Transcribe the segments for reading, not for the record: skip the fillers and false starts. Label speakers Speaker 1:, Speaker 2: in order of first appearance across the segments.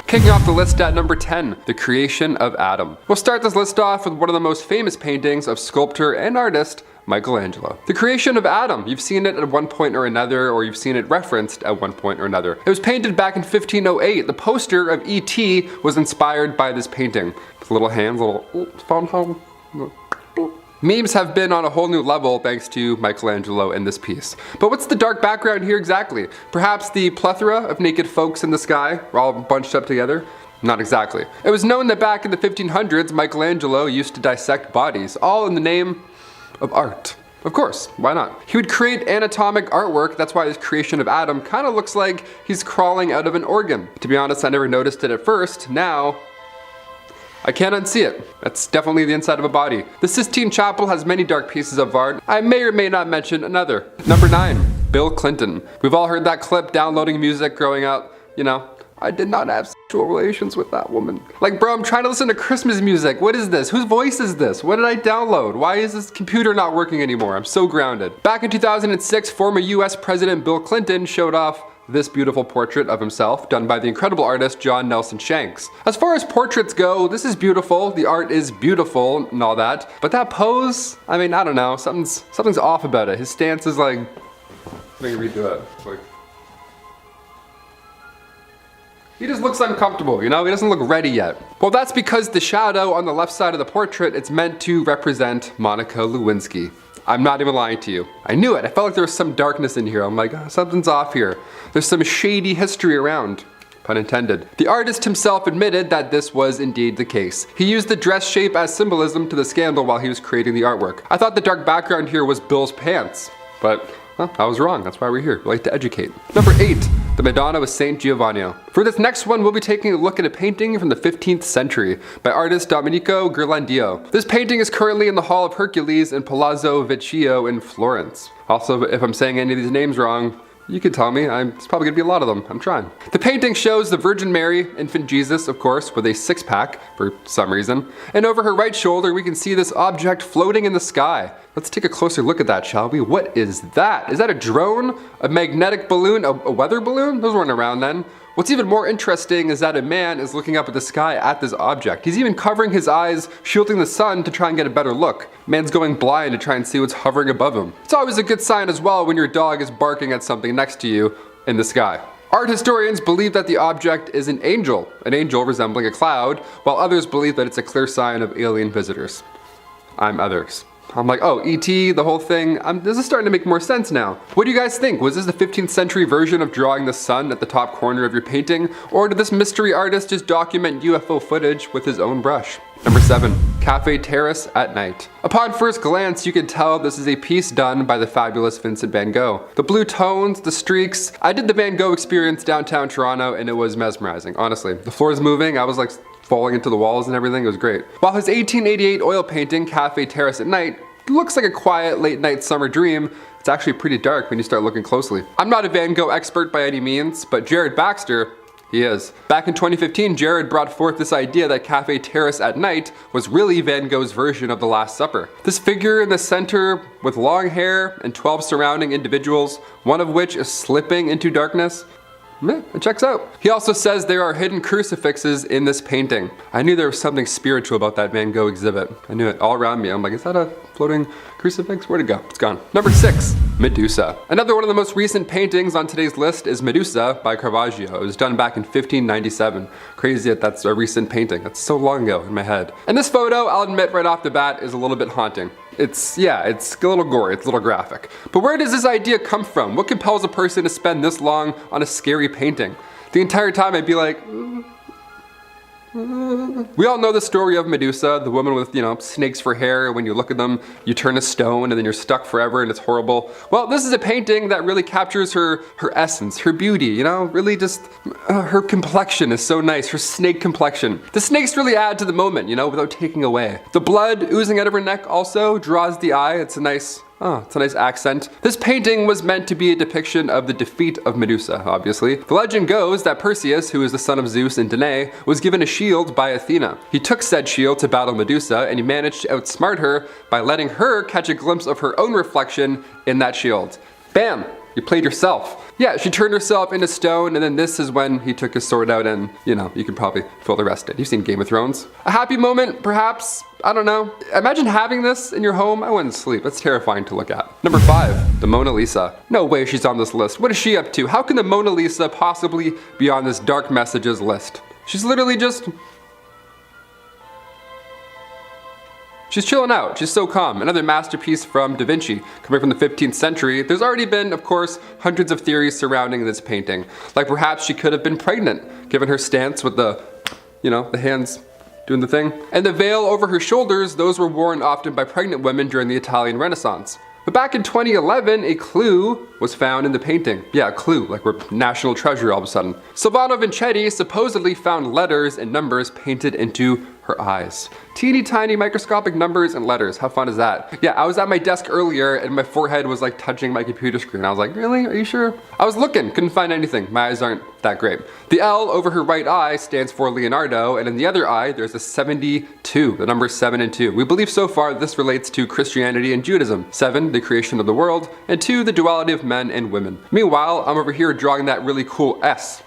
Speaker 1: Kicking off the list at number 10, the creation of Adam. We'll start this list off with one of the most famous paintings of sculptor and artist, Michelangelo. The creation of Adam. You've seen it at one point or another, or you've seen it referenced at one point or another. It was painted back in 1508. The poster of E.T. was inspired by this painting. With little hands, little phone home. Memes have been on a whole new level thanks to Michelangelo in this piece. But what's the dark background here exactly? Perhaps the plethora of naked folks in the sky, all bunched up together? Not exactly. It was known that back in the 1500s, Michelangelo used to dissect bodies, all in the name of art. Of course, why not? He would create anatomic artwork. That's why his creation of Adam kind of looks like he's crawling out of an organ. To be honest, I never noticed it at first. Now, I can't unsee it. That's definitely the inside of a body. The Sistine Chapel has many dark pieces of art. I may or may not mention another. Number 9, Bill Clinton. We've all heard that clip downloading music growing up. You know, I did not have sexual relations with that woman. Like, bro, I'm trying to listen to Christmas music. What is this? Whose voice is this? What did I download? Why is this computer not working anymore? I'm so grounded. Back in 2006, former US President Bill Clinton showed off this beautiful portrait of himself done by the incredible artist John Nelson Shanks. As far as portraits go, this is beautiful, the art is beautiful and all that, but that pose, I mean, I don't know, something's off about it. His stance is like, let me redo it. Like, he just looks uncomfortable, you know? He doesn't look ready yet. Well, that's because the shadow on the left side of the portrait, it's meant to represent Monica Lewinsky. I'm not even lying to you. I knew it. I felt like there was some darkness in here. I'm like, oh, something's off here. There's some shady history around. Pun intended. The artist himself admitted that this was indeed the case. He used the dress shape as symbolism to the scandal while he was creating the artwork. I thought the dark background here was Bill's pants, but well, I was wrong. That's why we're here. We like to educate. Number 8, the Madonna with Saint Giovanni. For this next one, we'll be taking a look at a painting from the 15th century by artist Domenico Ghirlandaio. This painting is currently in the Hall of Hercules in Palazzo Vecchio in Florence. Also, if I'm saying any of these names wrong, you can tell me. It's probably gonna be a lot of them. I'm trying. The painting shows the Virgin Mary, infant Jesus, of course, with a six-pack for some reason. And over her right shoulder, we can see this object floating in the sky. Let's take a closer look at that, shall we? What is that? Is that a drone? A magnetic balloon? A weather balloon? Those weren't around then. What's even more interesting is that a man is looking up at the sky at this object. He's even covering his eyes, shielding the sun to try and get a better look. Man's going blind to try and see what's hovering above him. It's always a good sign as well when your dog is barking at something next to you in the sky. Art historians believe that the object is an angel resembling a cloud, while others believe that it's a clear sign of alien visitors. I'm others. I'm like, oh, E.T., the whole thing, this is starting to make more sense now. What do you guys think? Was this the 15th century version of drawing the sun at the top corner of your painting? Or did this mystery artist just document UFO footage with his own brush? Number 7, Cafe Terrace at Night. Upon first glance, you can tell this is a piece done by the fabulous Vincent van Gogh. The blue tones, the streaks. I did the Van Gogh experience downtown Toronto and it was mesmerizing, honestly. The floor is moving, I was like falling into the walls and everything, it was great. While his 1888 oil painting, Cafe Terrace at Night, looks like a quiet late night summer dream, it's actually pretty dark when you start looking closely. I'm not a Van Gogh expert by any means, but Jared Baxter, he is. Back in 2015, Jared brought forth this idea that Cafe Terrace at Night was really Van Gogh's version of The Last Supper. This figure in the center with long hair and 12 surrounding individuals, one of which is slipping into darkness. It checks out. He also says there are hidden crucifixes in this painting. I knew there was something spiritual about that Van Gogh exhibit. I knew it all around me. I'm like, is that a floating crucifix? Where'd it go? It's gone. Number 6, Medusa. Another one of the most recent paintings on today's list is Medusa by Caravaggio. It was done back in 1597. Crazy that that's a recent painting. That's so long ago in my head. And this photo, I'll admit right off the bat, is a little bit haunting. It's a little gory, it's a little graphic. But where does this idea come from? What compels a person to spend this long on a scary painting? The entire time I'd be like, We all know the story of Medusa, the woman with, snakes for hair. When you look at them, you turn to stone and then you're stuck forever and it's horrible. Well, this is a painting that really captures her essence, her beauty, really just, her complexion is so nice, her snake complexion. The snakes really add to the moment, without taking away. The blood oozing out of her neck also draws the eye. It's a nice accent. This painting was meant to be a depiction of the defeat of Medusa, obviously. The legend goes that Perseus, who is the son of Zeus and Danae, was given a shield by Athena. He took said shield to battle Medusa, and he managed to outsmart her by letting her catch a glimpse of her own reflection in that shield. Bam! You played yourself. Yeah, she turned herself into stone, and then this is when he took his sword out and, you know, you can probably fill the rest in. You've seen Game of Thrones. A happy moment, perhaps? I don't know. Imagine having this in your home. I wouldn't sleep. That's terrifying to look at. Number 5, the Mona Lisa. No way she's on this list. What is she up to? How can the Mona Lisa possibly be on this dark messages list? She's literally just... she's chilling out. She's so calm. Another masterpiece from Da Vinci, coming from the 15th century. There's already been, of course, hundreds of theories surrounding this painting. Like perhaps she could have been pregnant, given her stance with the, you know, the hands doing the thing. And the veil over her shoulders, those were worn often by pregnant women during the Italian Renaissance. But back in 2011, a clue was found in the painting. Yeah, a clue, like we're national treasure all of a sudden. Silvano Vincetti supposedly found letters and numbers painted into her eyes. Teeny tiny microscopic numbers and letters. How fun is that? Yeah, I was at my desk earlier and my forehead was like touching my computer screen. I was like, really? Are you sure? I was looking, couldn't find anything. My eyes aren't that great. The L over her right eye stands for Leonardo, and in the other eye, there's a 72, the numbers 7 and 2. We believe so far this relates to Christianity and Judaism. 7, the creation of the world, and 2, the duality of men and women. Meanwhile, I'm over here drawing that really cool S.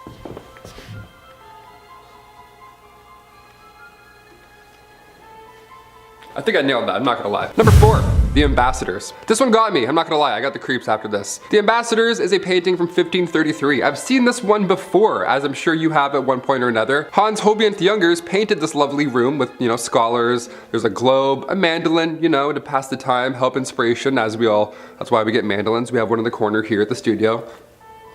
Speaker 1: I think I nailed that, I'm not gonna lie. Number 4, The Ambassadors. This one got me, I'm not gonna lie, I got the creeps after this. The Ambassadors is a painting from 1533. I've seen this one before, as I'm sure you have at one point or another. Hans Holbein Youngers painted this lovely room with, you know, scholars. There's a globe, a mandolin, you know, to pass the time, help inspiration, as we all, that's why we get mandolins. We have one in the corner here at the studio.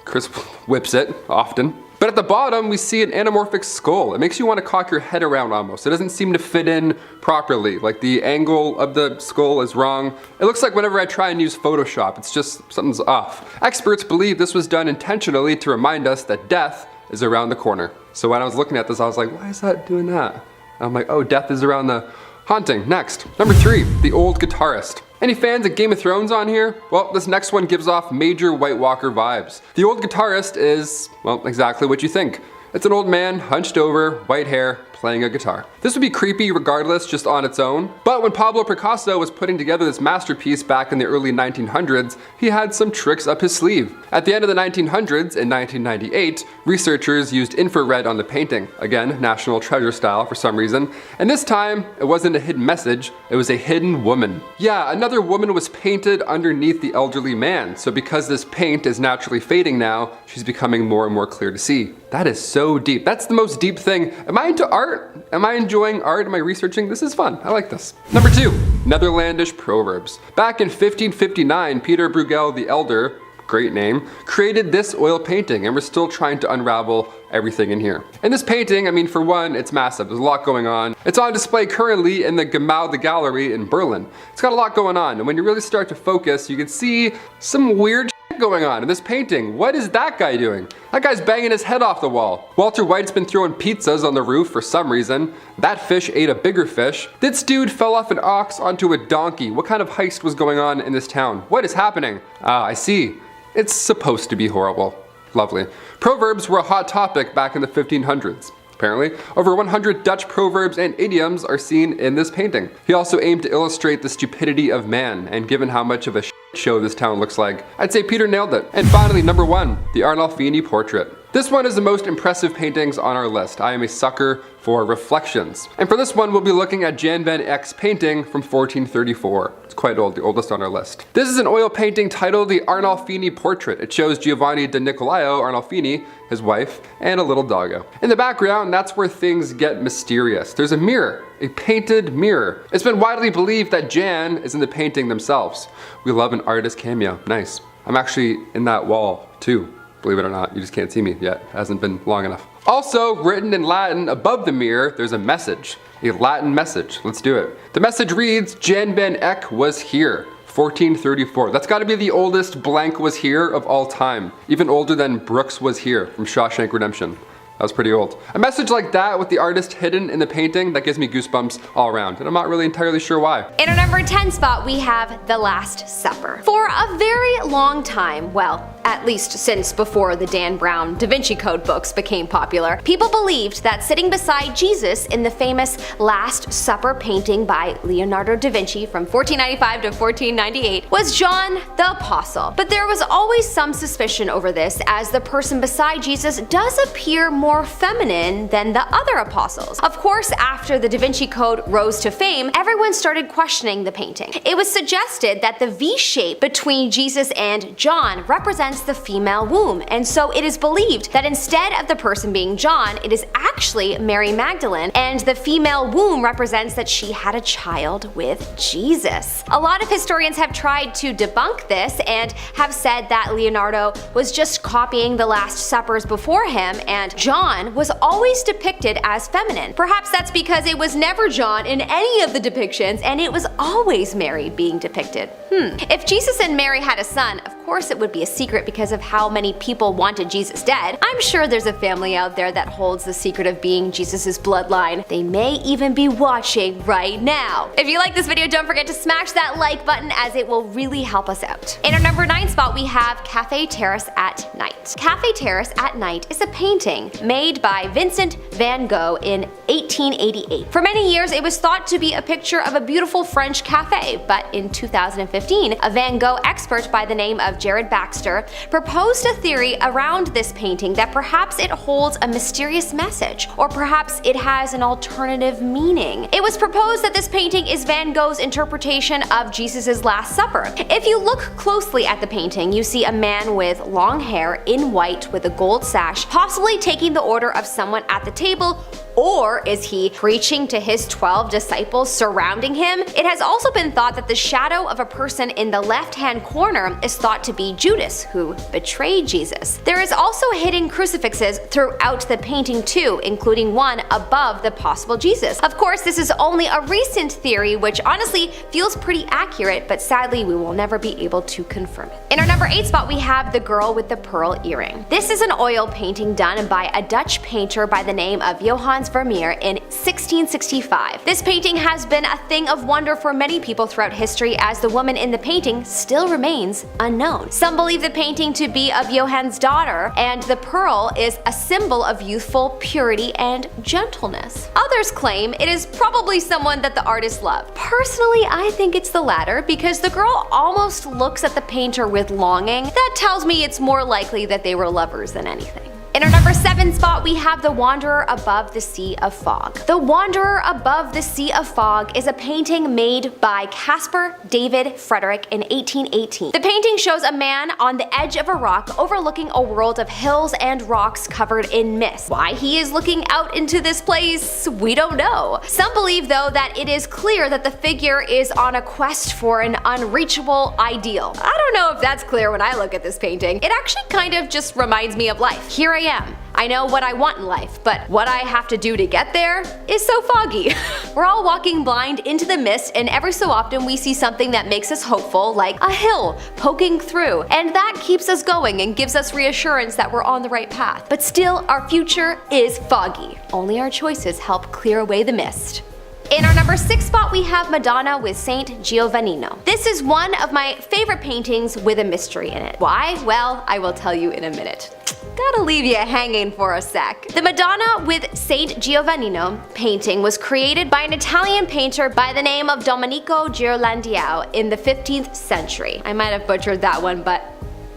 Speaker 1: Chris whips it, often. But at the bottom, we see an anamorphic skull. It makes you want to cock your head around almost. It doesn't seem to fit in properly. Like the angle of the skull is wrong. It looks like whenever I try and use Photoshop, it's just, something's off. Experts believe this was done intentionally to remind us that death is around the corner. So when I was looking at this, I was like, why is that doing that? And I'm like, oh, death is around the haunting. Next. Number 3, The Old Guitarist. Any fans of Game of Thrones on here? Well, this next one gives off major White Walker vibes. The Old Guitarist is, well, exactly what you think. It's an old man, hunched over, white hair, playing a guitar. This would be creepy regardless, just on its own. But when Pablo Picasso was putting together this masterpiece back in the early 1900s, he had some tricks up his sleeve. At the end of the 1900s, in 1998, researchers used infrared on the painting. Again, National Treasure style for some reason. And this time, it wasn't a hidden message, it was a hidden woman. Yeah, another woman was painted underneath the elderly man. So because this paint is naturally fading now, she's becoming more and more clear to see. That is so deep. That's the most deep thing. Am I into art? Am I enjoying art? Am I researching? This is fun. I like this. Number 2, Netherlandish Proverbs. Back in 1559, Peter Bruegel the Elder, great name, created this oil painting, and we're still trying to unravel everything in here. In this painting, I mean, for one, it's massive. There's a lot going on. It's on display currently in the Gemälde Gallery in Berlin. It's got a lot going on, and when you really start to focus, you can see some weird going on in this painting. What is that guy doing? That guy's banging his head off the wall. Walter White's been throwing pizzas on the roof for some reason. That fish ate a bigger fish. This dude fell off an ox onto a donkey. What kind of heist was going on in this town? What is happening? Ah, I see. It's supposed to be horrible. Lovely. Proverbs were a hot topic back in the 1500s. Apparently, over 100 Dutch proverbs and idioms are seen in this painting. He also aimed to illustrate the stupidity of man, and given how much of a show this town looks like, I'd say Peter nailed it. And finally, number 1, the Arnolfini portrait. This one is the most impressive paintings on our list. I am a sucker for reflections. And for this one, we'll be looking at Jan van Eyck's painting from 1434. It's quite old, the oldest on our list. This is an oil painting titled the Arnolfini Portrait. It shows Giovanni da Niccolao Arnolfini, his wife, and a little doggo. In the background, that's where things get mysterious. There's a mirror, a painted mirror. It's been widely believed that Jan is in the painting themselves. We love an artist cameo, nice. I'm actually in that wall too. Believe it or not, you just can't see me yet. It hasn't been long enough. Also, written in Latin above the mirror, there's a message. A Latin message. Let's do it. The message reads, Jan van Eyck was here. 1434. That's got to be the oldest blank was here of all time. Even older than Brooks was here from Shawshank Redemption. was pretty old. A message like that with the artist hidden in the painting, that gives me goosebumps all around, and I'm not really entirely sure why.
Speaker 2: In our number 10 spot, we have The Last Supper. For a very long time, well, at least since before the Dan Brown Da Vinci Code books became popular, people believed that sitting beside Jesus in the famous Last Supper painting by Leonardo da Vinci from 1495 to 1498 was John the Apostle. But there was always some suspicion over this, as the person beside Jesus does appear more feminine than the other apostles. Of course, after the Da Vinci Code rose to fame, everyone started questioning the painting. It was suggested that the V shape between Jesus and John represents the female womb, and so it is believed that instead of the person being John, it is actually Mary Magdalene, and the female womb represents that she had a child with Jesus. A lot of historians have tried to debunk this and have said that Leonardo was just copying the Last Suppers before him, and John was always depicted as feminine. Perhaps that's because it was never John in any of the depictions, and it was always Mary being depicted. If Jesus and Mary had a son, of course it would be a secret because of how many people wanted Jesus dead. I'm sure there's a family out there that holds the secret of being Jesus' bloodline. They may even be watching right now. If you like this video, don't forget to smash that like button, as it will really help us out. In our number 9 spot, we have Cafe Terrace at Night. Cafe Terrace at Night is a painting made by Vincent van Gogh in 1888. For many years, it was thought to be a picture of a beautiful French cafe, but in 2015, a Van Gogh expert by the name of Jared Baxter proposed a theory around this painting that perhaps it holds a mysterious message, or perhaps it has an alternative meaning. It was proposed that this painting is Van Gogh's interpretation of Jesus' Last Supper. If you look closely at the painting, you see a man with long hair in white with a gold sash, possibly taking the order of someone at the table. Or is he preaching to his 12 disciples surrounding him? It has also been thought that the shadow of a person in the left-hand corner is thought to be Judas, who betrayed Jesus. There is also hidden crucifixes throughout the painting too, including one above the possible Jesus. Of course, this is only a recent theory, which honestly feels pretty accurate, but sadly we will never be able to confirm it. In our number 8 spot, we have The Girl with the Pearl Earring. This is an oil painting done by a Dutch painter by the name of Johannes Vermeer in 1665. This painting has been a thing of wonder for many people throughout history, as the woman in the painting still remains unknown. Some believe the painting to be of Johann's daughter, and the pearl is a symbol of youthful purity and gentleness. Others claim it is probably someone that the artist loved. Personally, I think it's the latter, because the girl almost looks at the painter with longing. That tells me it's more likely that they were lovers than anything. In our number 7 spot, we have The Wanderer Above the Sea of Fog. The Wanderer Above the Sea of Fog is a painting made by Caspar David Friedrich in 1818. The painting shows a man on the edge of a rock overlooking a world of hills and rocks covered in mist. Why he is looking out into this place, we don't know. Some believe though that it is clear that the figure is on a quest for an unreachable ideal. I don't know if that's clear when I look at this painting. It actually kind of just reminds me of life. Here I am. I know what I want in life, but what I have to do to get there is so foggy. We're all walking blind into the mist, and every so often we see something that makes us hopeful, like a hill poking through, and that keeps us going and gives us reassurance that we're on the right path. But still, our future is foggy. Only our choices help clear away the mist. In our number 6 spot, we have Madonna with Saint Giovannino. This is one of my favorite paintings with a mystery in it. Why? Well, I will tell you in a minute. Gotta leave you hanging for a sec. The Madonna with Saint Giovannino painting was created by an Italian painter by the name of Domenico Ghirlandaio in the 15th century. I might have butchered that one, but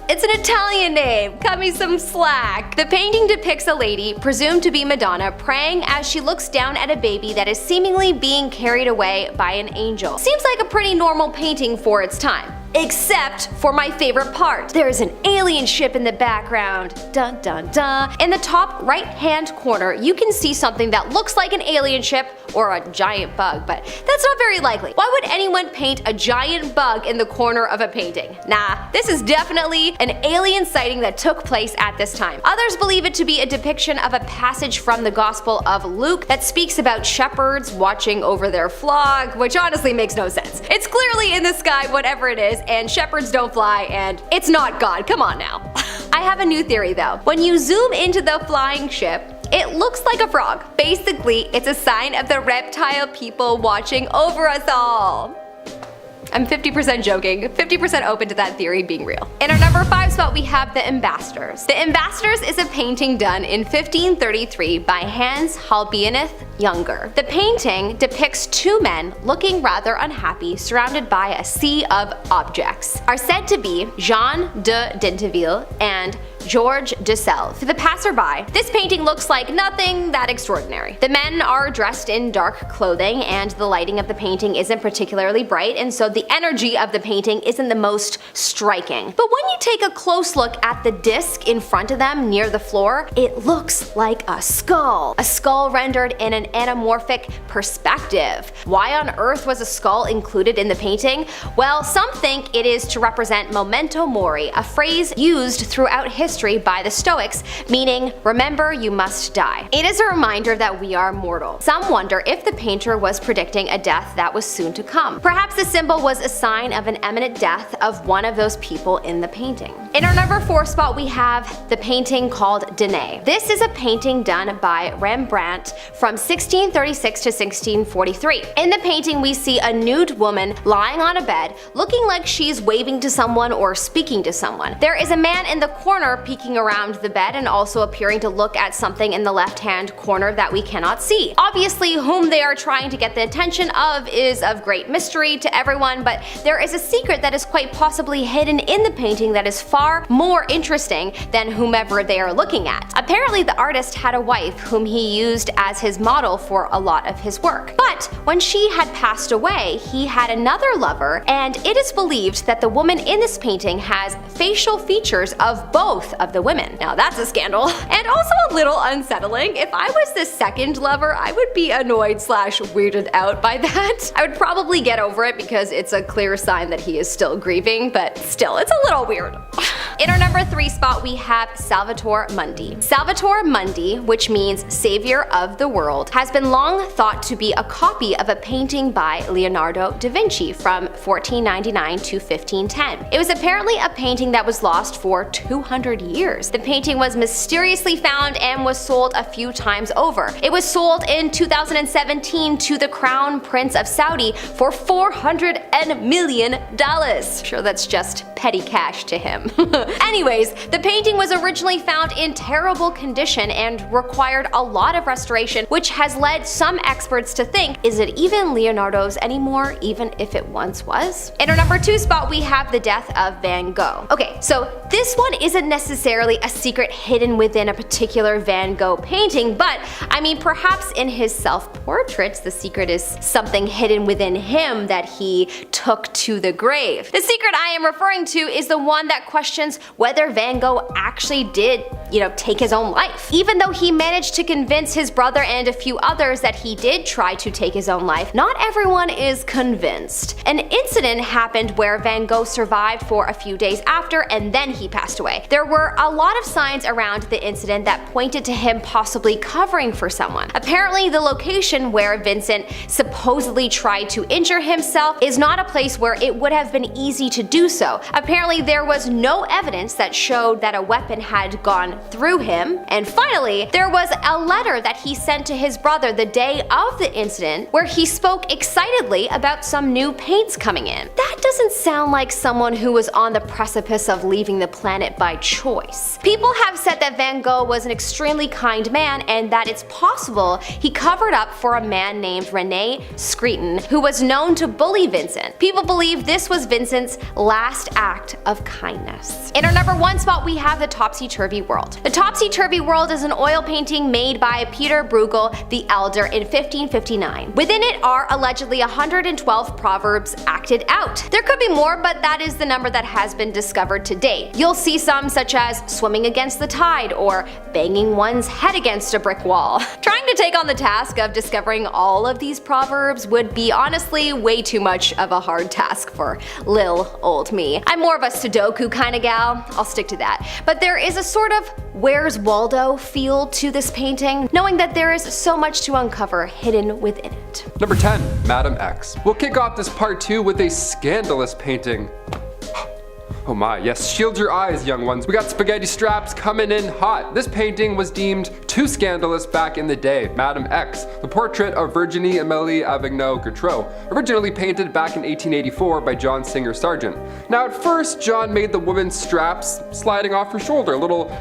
Speaker 2: it's an Italian name, cut me some slack. The painting depicts a lady, presumed to be Madonna, praying as she looks down at a baby that is seemingly being carried away by an angel. Seems like a pretty normal painting for its time. Except for my favorite part. There's an alien ship in the background. Dun dun dun. In the top right hand corner, you can see something that looks like an alien ship or a giant bug, but that's not very likely. Why would anyone paint a giant bug in the corner of a painting? Nah, this is definitely an alien sighting that took place at this time. Others believe it to be a depiction of a passage from the Gospel of Luke that speaks about shepherds watching over their flock, which honestly makes no sense. It's clearly in the sky, whatever it is, and shepherds don't fly, and it's not God. Come on now. I have a new theory though. When you zoom into the flying ship, It looks like a frog. Basically, it's a sign of the reptile people watching over us all. I'm 50% joking, 50% open to that theory being real. In our number 5 spot, we have The Ambassadors. The Ambassadors is a painting done in 1533 by Hans Holbein Younger. The painting depicts two men looking rather unhappy, surrounded by a sea of objects. Are said to be Jean de Dinteville and George de Selve. To the passerby, this painting looks like nothing that extraordinary. The men are dressed in dark clothing and the lighting of the painting isn't particularly bright, and so the energy of the painting isn't the most striking. But when you take a close look at the disc in front of them near the floor, it looks like a skull. A skull rendered in an anamorphic perspective. Why on earth was a skull included in the painting? Well, some think it is to represent memento mori, a phrase used throughout history by the Stoics, meaning remember you must die. It is a reminder that we are mortal. Some wonder if the painter was predicting a death that was soon to come. Perhaps the symbol was a sign of an imminent death of one of those people in the painting. In our number 4 spot, we have the painting called DANAE. This is a painting done by Rembrandt from 1636 to 1643. In the painting, we see a nude woman lying on a bed, looking like she's waving to someone or speaking to someone. There is a man in the corner peeking around the bed and also appearing to look at something in the left-hand corner that we cannot see. Obviously, whom they are trying to get the attention of is of great mystery to everyone, but there is a secret that is quite possibly hidden in the painting that is far more interesting than whomever they are looking at. Apparently, the artist had a wife whom he used as his model for a lot of his work. But when she had passed away, he had another lover, and it is believed that the woman in this painting has facial features of both of the women. Now that's a scandal. And also a little unsettling. If I was the second lover, I would be annoyed / weirded out by that. I would probably get over it because it's a clear sign that he is still grieving, but still, it's a little weird. In our number 3 spot, we have Salvator Mundi. Salvator Mundi, which means savior of the world, has been long thought to be a copy of a painting by Leonardo da Vinci from 1499 to 1510. It was apparently a painting that was lost for 200 years. The painting was mysteriously found and was sold a few times over. It was sold in 2017 to the Crown Prince of Saudi for $400 million. Sure, that's just petty cash to him. Anyways, the painting was originally found in terrible condition and required a lot of restoration, which has led some experts to think, is it even Leonardo's anymore, even if it once was? In our number 2 spot, we have the death of Van Gogh. Okay, so this one isn't necessarily a secret hidden within a particular Van Gogh painting, but I mean, perhaps in his self-portraits, the secret is something hidden within him that he took to the grave. The secret I am referring to is the one that questions whether Van Gogh actually did, take his own life. Even though he managed to convince his brother and a few others that he did try to take his own life, not everyone is convinced. An incident happened where Van Gogh survived for a few days after, and then he passed away. There were a lot of signs around the incident that pointed to him possibly covering for someone. Apparently, the location where Vincent supposedly tried to injure himself is not a place where it would have been easy to do so. Apparently, there was no evidence that showed that a weapon had gone through him. And finally, there was a letter that he sent to his brother the day of the incident where he spoke excitedly about some new paints coming in. That doesn't sound like someone who was on the precipice of leaving the planet by choice. People have said that Van Gogh was an extremely kind man and that it's possible he covered up for a man named Rene Screton, who was known to bully Vincent. People believe this was Vincent's last act of kindness. In our number 1 spot, we have the Topsy-Turvy World. The Topsy-Turvy World is an oil painting made by Peter Bruegel the Elder in 1559. Within it are allegedly 112 proverbs acted out. There could be more, but that is the number that has been discovered to date. You'll see some such as swimming against the tide or banging one's head against a brick wall. Trying to take on the task of discovering all of these proverbs would be honestly way too much of a hard task for lil old me. I'm more of a Sudoku kind of gal, I'll stick to that. But there is a sort of Where's Waldo feel to this painting, knowing that there is so much to uncover hidden within it.
Speaker 1: Number 10, Madam X. We'll kick off this part 2 with a scandalous painting Oh my, yes, shield your eyes, young ones. We got spaghetti straps coming in hot. This painting was deemed too scandalous back in the day. Madame X, the portrait of Virginie Amélie Avignon-Gautreau, originally painted back in 1884 by John Singer Sargent. Now at first, John made the woman's straps sliding off her shoulder. A little,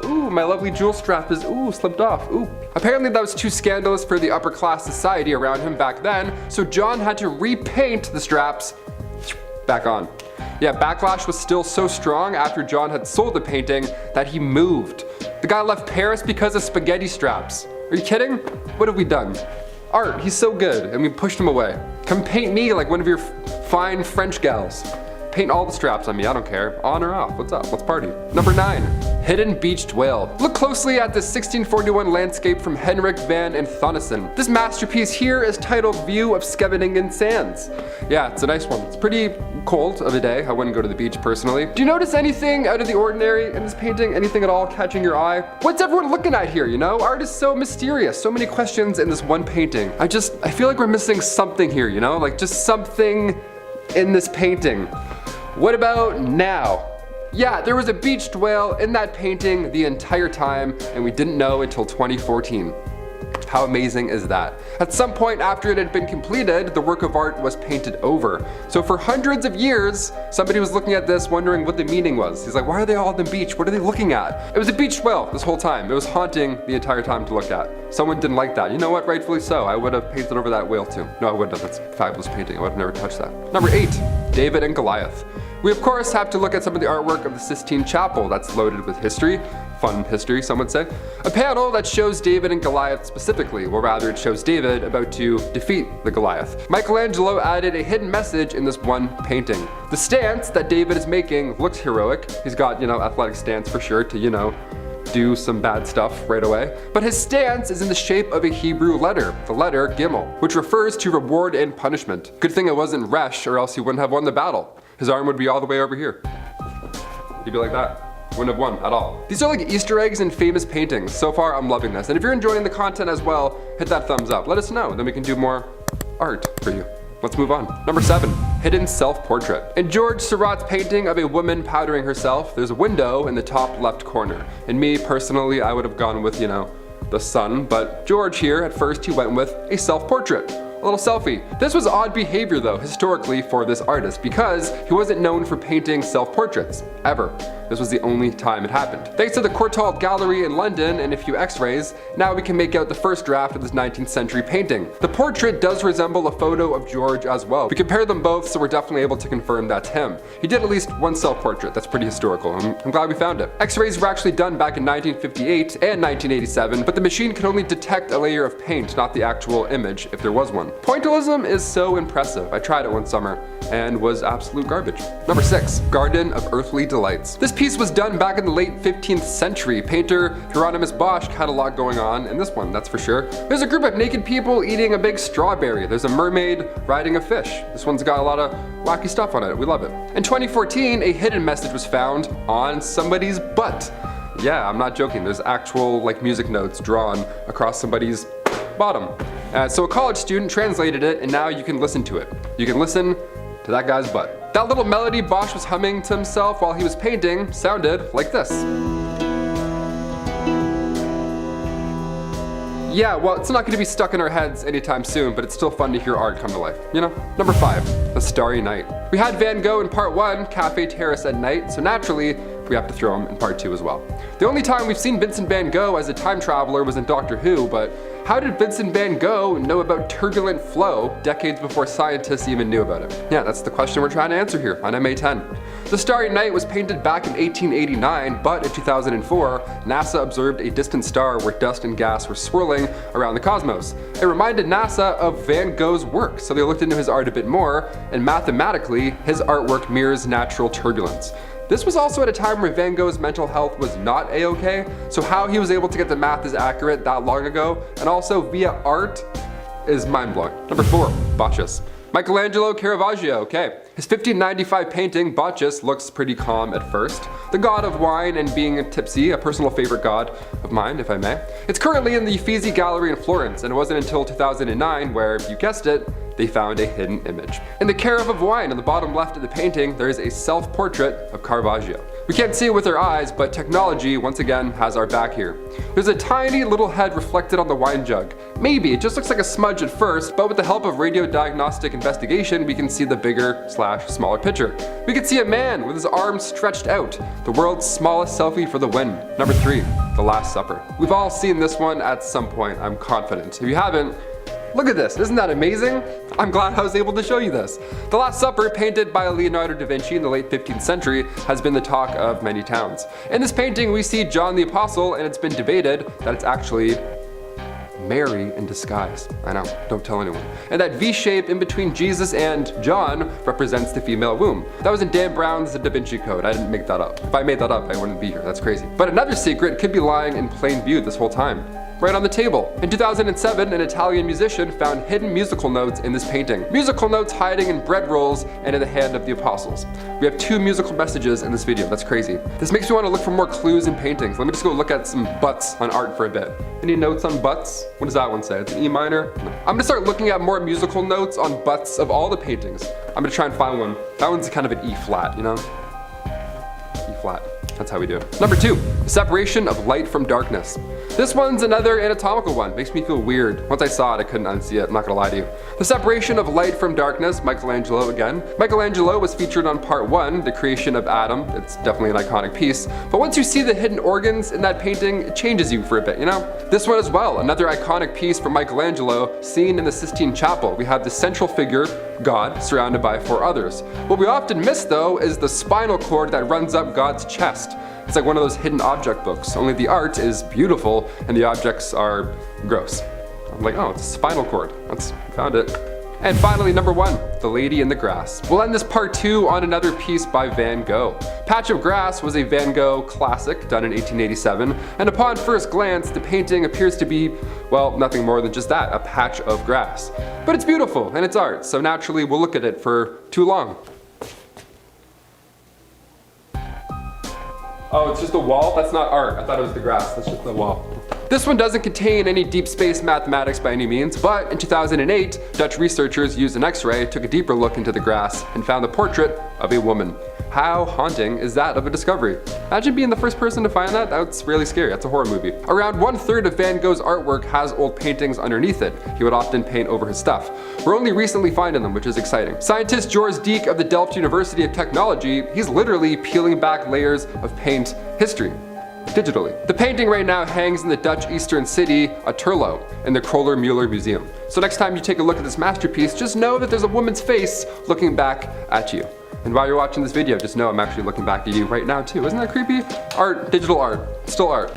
Speaker 1: ooh, my lovely jewel strap is, ooh, slipped off, ooh. Apparently that was too scandalous for the upper class society around him back then, so John had to repaint the straps back on. Yeah, backlash was still so strong after John had sold the painting that he moved. The guy left Paris because of spaghetti straps. Are you kidding? What have we done? Art, he's so good, and we pushed him away. Come paint me like one of your fine French gals. Paint all the straps on me, I don't care. On or off, what's up? Let's party. Number 9, hidden beached whale. Look closely at this 1641 landscape from Henrik van Inthonissen. This masterpiece here is titled View of Scheveningen Sands. Yeah, it's a nice one. It's pretty cold of a day. I wouldn't go to the beach personally. Do you notice anything out of the ordinary in this painting? Anything at all catching your eye? What's everyone looking at here, you know? Art is so mysterious. So many questions in this one painting. I feel like we're missing something here, you know? Like just something in this painting. What about now? Yeah, there was a beached whale in that painting the entire time, and we didn't know until 2014. How amazing is that? At some point after it had been completed, the work of art was painted over. So for hundreds of years, somebody was looking at this wondering what the meaning was. He's like, why are they all on the beach? What are they looking at? It was a beached whale this whole time. It was haunting the entire time to look at. Someone didn't like that. You know what? Rightfully so. I would have painted over that whale too. No, I wouldn't have. That's a fabulous painting. I would have never touched that. Number 8, David and Goliath. We of course have to look at some of the artwork of the Sistine Chapel that's loaded with history. Fun history, some would say. A panel that shows David and Goliath specifically, or rather it shows David about to defeat the Goliath. Michelangelo added a hidden message in this one painting. The stance that David is making looks heroic. He's got, athletic stance for sure to, do some bad stuff right away. But his stance is in the shape of a Hebrew letter, the letter Gimel, which refers to reward and punishment. Good thing it wasn't Resh, or else he wouldn't have won the battle. His arm would be all the way over here. He'd be like that. Wouldn't have won at all. These are like Easter eggs in famous paintings. So far, I'm loving this. And if you're enjoying the content as well, hit that thumbs up. Let us know, then we can do more art for you. Let's move on. Number 7, hidden self-portrait. In George Seurat's painting of a woman powdering herself, there's a window in the top left corner. And me, personally, I would have gone with, the sun, but George here, at first, he went with a self-portrait. A little selfie. This was odd behavior though, historically, for this artist, because he wasn't known for painting self-portraits, ever. This was the only time it happened. Thanks to the Courtauld Gallery in London and a few x-rays, now we can make out the first draft of this 19th century painting. The portrait does resemble a photo of George as well. We compared them both, so we're definitely able to confirm that's him. He did at least one self-portrait. That's pretty historical. I'm glad we found it. X-rays were actually done back in 1958 and 1987, but the machine could only detect a layer of paint, not the actual image, if there was one. Pointillism is so impressive. I tried it one summer and was absolute garbage. Number 6, Garden of Earthly Delights. This piece was done back in the late 15th century. Painter Hieronymus Bosch had a lot going on in this one, that's for sure. There's a group of naked people eating a big strawberry. There's a mermaid riding a fish. This one's got a lot of wacky stuff on it. We love it. In 2014, a hidden message was found on somebody's butt. Yeah, I'm not joking. There's actual music notes drawn across somebody's bottom. So a college student translated it, and now you can listen to it. You can listen to that guy's butt. That little melody Bosch was humming to himself while he was painting sounded like this. Yeah, well, it's not going to be stuck in our heads anytime soon, but it's still fun to hear art come to life, Number 5, The Starry Night. We had Van Gogh in part 1, Cafe Terrace at Night, so naturally, we have to throw him in part 2 as well. The only time we've seen Vincent van Gogh as a time traveler was in Doctor Who, but how did Vincent van Gogh know about turbulent flow decades before scientists even knew about it? Yeah, that's the question we're trying to answer here on MA10. The Starry Night was painted back in 1889, but in 2004, NASA observed a distant star where dust and gas were swirling around the cosmos. It reminded NASA of Van Gogh's work, so they looked into his art a bit more, and mathematically, his artwork mirrors natural turbulence. This was also at a time where Van Gogh's mental health was not a-okay, so how he was able to get the math as accurate that long ago, and also via art, is mind-blowing. Number 4, Botchus. Michelangelo Caravaggio, okay. His 1595 painting, Bacchus, looks pretty calm at first. The god of wine and being tipsy, a personal favorite god of mine, if I may. It's currently in the Uffizi Gallery in Florence, and it wasn't until 2009 where, you guessed it, they found a hidden image. In the carafe of wine on the bottom left of the painting, there is a self-portrait of Caravaggio. We can't see it with our eyes, but technology, once again, has our back here. There's a tiny little head reflected on the wine jug. Maybe, it just looks like a smudge at first, but with the help of radio diagnostic investigation, we can see the bigger/smaller picture. We can see a man with his arms stretched out, the world's smallest selfie for the win. Number 3, The Last Supper. We've all seen this one at some point, I'm confident. If you haven't, look at this, isn't that amazing? I'm glad I was able to show you this. The Last Supper, painted by Leonardo da Vinci in the late 15th century, has been the talk of many towns. In this painting, we see John the Apostle, and it's been debated that it's actually Mary in disguise. I know, don't tell anyone. And that V shape in between Jesus and John represents the female womb. That was in Dan Brown's Da Vinci Code. I didn't make that up. If I made that up, I wouldn't be here. That's crazy. But another secret could be lying in plain view this whole time. Right on the table. In 2007, an Italian musician found hidden musical notes in this painting. Musical notes hiding in bread rolls and in the hand of the apostles. We have 2 musical messages in this video. That's crazy. This makes me want to look for more clues in paintings. Let me just go look at some butts on art for a bit. Any notes on butts? What does that one say? It's an E minor? No. I'm gonna start looking at more musical notes on butts of all the paintings. I'm gonna try and find one. That one's kind of an E flat, you know? E flat. That's how we do it. Number 2, the separation of light from darkness. This one's another anatomical one. Makes me feel weird. Once I saw it, I couldn't unsee it. I'm not gonna lie to you. The separation of light from darkness, Michelangelo again. Michelangelo was featured on part 1, the creation of Adam. It's definitely an iconic piece. But once you see the hidden organs in that painting, it changes you for a bit, you know? This one as well, another iconic piece from Michelangelo, seen in the Sistine Chapel. We have the central figure, God, surrounded by 4 others. What we often miss though is the spinal cord that runs up God's chest. It's like one of those hidden object books, only the art is beautiful and the objects are gross. I'm like, oh, it's a spinal cord. Found it. And finally, number 1, The Lady in the Grass. We'll end this part 2 on another piece by Van Gogh. Patch of Grass was a Van Gogh classic done in 1887, and upon first glance, the painting appears to be, well, nothing more than just that, a patch of grass. But it's beautiful and it's art, so naturally we'll look at it for too long. Oh, it's just a wall? That's not art. I thought it was the grass. That's just the wall. This one doesn't contain any deep space mathematics by any means, but in 2008, Dutch researchers used an X-ray, took a deeper look into the grass, and found the portrait of a woman. How haunting is that of a discovery? Imagine being the first person to find that. That's really scary. That's a horror movie. Around 1/3 of Van Gogh's artwork has old paintings underneath it. He would often paint over his stuff. We're only recently finding them, which is exciting. Scientist Joris Dieck of the Delft University of Technology, he's literally peeling back layers of paint history. Digitally. The painting right now hangs in the Dutch eastern city, Otterlo, in the Kroller-Müller Museum. So next time you take a look at this masterpiece, just know that there's a woman's face looking back at you. And while you're watching this video, just know I'm actually looking back at you right now too. Isn't that creepy? Art, digital art, still art.